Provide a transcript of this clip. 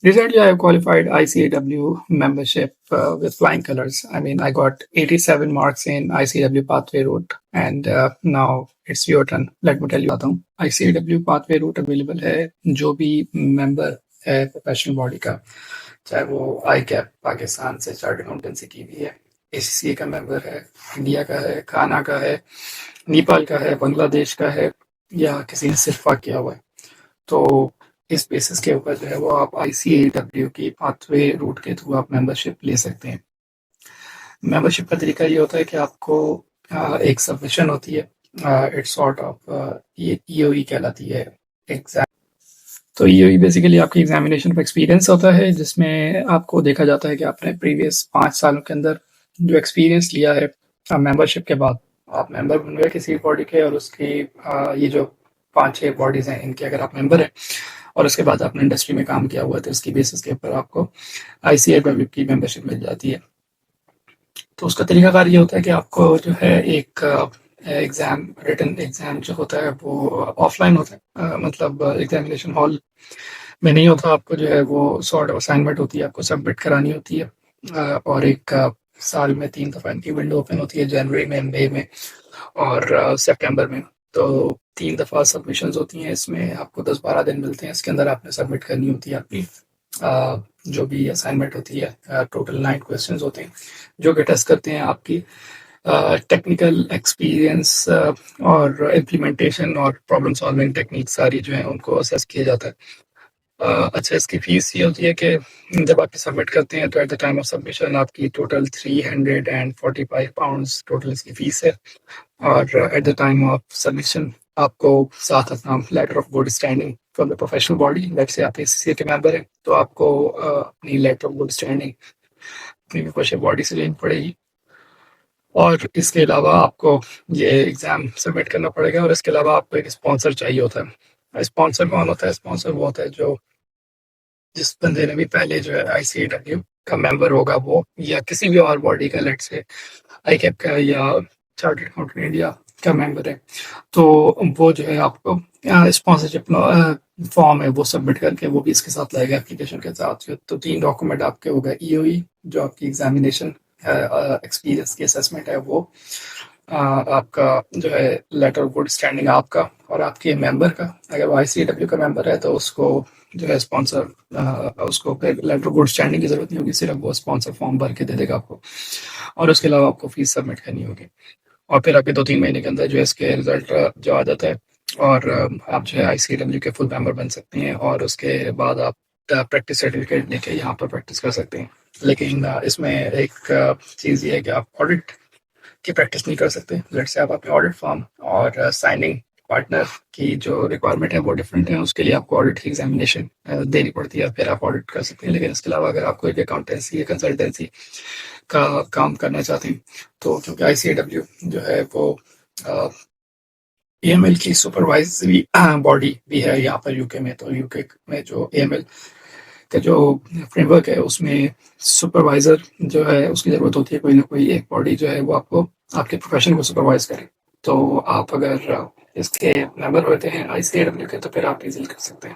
Recently, I have qualified ICAW membership with flying colors. I mean, I got 87 marks in ICAW pathway route, and now it's your turn. Let me tell you बताता हूँ ICAW pathway route available है जो भी member है professional body का, चाहे वो आई cap Pakistan से चार्ट अकाउंटेंसी की भी है, एसीसीए का मेंबर है, इंडिया का है, घाना का है, नेपाल का है, बांग्लादेश का है, या किसी ने सिर्फा किया हुआ है। तो इस बेसिस के ऊपर जो है वो आप ICAW की पाथवे रूट के थ्रू आप मेंबरशिप ले सकते हैं। मेंबरशिप का तरीका ये होता है कि आपको एक सबमिशन होती है, इट्स सॉर्ट ऑफ ये ईओई कहलाती है एग्जाम। तो ईओई बेसिकली आपकी एग्जामिनेशन का एक्सपीरियंस होता है, जिसमें आपको देखा जाता है कि आपने प्रीवियस 5 सालों के अंदर जो एक्सपीरियंस लिया है मेंबरशिप के बाद। आप मेंबर बन गए किसी बॉडी के, और उसकी ये जो 5-6 बॉडीज हैं इनके अगर आप मेंबर हैं और उसके बाद आपने इंडस्ट्री में काम किया हुआ है, तो उसकी बेसिस के ऊपर आपको ICAW की मेंबरशिप मिल जाती है। तो उसका तरीकाकार ये होता है कि आपको जो है एक एग्जाम, रिटन एग्जाम जो होता है वो ऑफलाइन होता है, मतलब एग्जामिनेशन हॉल में नहीं होता। आपको जो है वो सॉर्ट ऑफ असाइनमेंट होती है, आपको सबमिट करानी होती है, और एक साल में 3 दफ़ा इनकी विंडो ओपन होती है, जनवरी में, मई में और सितंबर में। तो 3 दफ़ा सबमिशन होती हैं, इसमें आपको 10-12 दिन मिलते हैं, इसके अंदर आपने सबमिट करनी होती है अपनी जो भी असाइनमेंट होती है। टोटल 9 क्वेश्चंस होते हैं जो कि टेस्ट करते हैं आपकी टेक्निकल एक्सपीरियंस और इम्प्लीमेंटेशन और प्रॉब्लम सॉल्विंग टेक्निक सारी जो है उनको असेस किया जाता है। अच्छा, इसकी फीस ये होती है कि जब आप सबमिट करते हैं तो at the time of submission आपकी टोटल £345 टोटल इसकी फीस है, और at the time of submission आपको साथ अपना letter of good standing from the professional body, let say आप एसीसीए के मेंबर हैं तो आपको अपनी लेटर ऑफ गुड स्टैंडिंग अपनी प्रोफेशनल बॉडी से लेनी पड़ेगी। और इसके अलावा आपको ये एग्ज़ाम सबमिट करना पड़ेगा, और इसके अलावा आपको एक स्पॉन्सर चाहिए होता है। स्पॉन्सर कौन होता है? स्पॉन्सर वो होता है जो जिस बंदे ने भी पहले जो है ICAW का मेंबर होगा वो, या किसी भी और बॉडी का, लेट से आई कैप का या चार्टर्ड अकाउंटेंट इंडिया का मेंबर है, तो वो जो है आपको स्पॉन्सरशिप फॉर्म है वो सबमिट करके वो भी इसके साथ लाएगा एप्लीकेशन के साथ। तो 3 डॉक्यूमेंट आपके हो गए, ईओई जो आपकी एग्जामिनेशन एक्सपीरियंस की असेसमेंट है वो, आपका जो है लेटर ऑफ गुड स्टैंडिंग आपका और आपके मेंबर का। अगर वो ICAW का मेंबर है तो उसको जो है स्पॉन्सर उसको फिर लेटर ऑफ गुड स्टैंडिंग की जरूरत नहीं होगी, सिर्फ वो स्पॉन्सर फॉर्म भर के दे देगा आपको, और उसके अलावा आपको फीस सबमिट करनी होगी। और फिर आपके 2-3 महीने के अंदर जो है इसके रिजल्ट जो आ जाता है, और आप जो है ICAW के फुल मेंबर बन सकते हैं, और उसके बाद आप प्रैक्टिस सर्टिफिकेट लेके यहाँ पर प्रैक्टिस कर सकते हैं। लेकिन इसमें एक चीज़ ये है कि आप ऑडिट की प्रैक्टिस नहीं कर सकते। लेट्स से आप अपने ऑडिट फॉर्म और साइनिंग पार्टनर की जो रिक्वायरमेंट है वो डिफरेंट है, उसके लिए आपको ऑडिट की एग्जामिनेशन देनी पड़ती है, फिर आप ऑडिट कर सकते हैं। लेकिन इसके अलावा अगर आप कोई भी अकाउंटेंसी या कंसल्टेंसी का काम करना चाहते हैं, तो क्योंकि ICAW जो है वो AML की सुपरवाइजरी बॉडी भी है यहाँ पर यूके में, तो यूके में जो AML का जो फ्रेमवर्क है उसमें सुपरवाइजर जो है उसकी ज़रूरत होती है, कोई ना कोई एक बॉडी जो है वो आपको आपके प्रोफेशन को सुपरवाइज करे। तो आप अगर इसके मेंबर होते हैं ICAW के, तो फिर आप इजीली कर सकते हैं।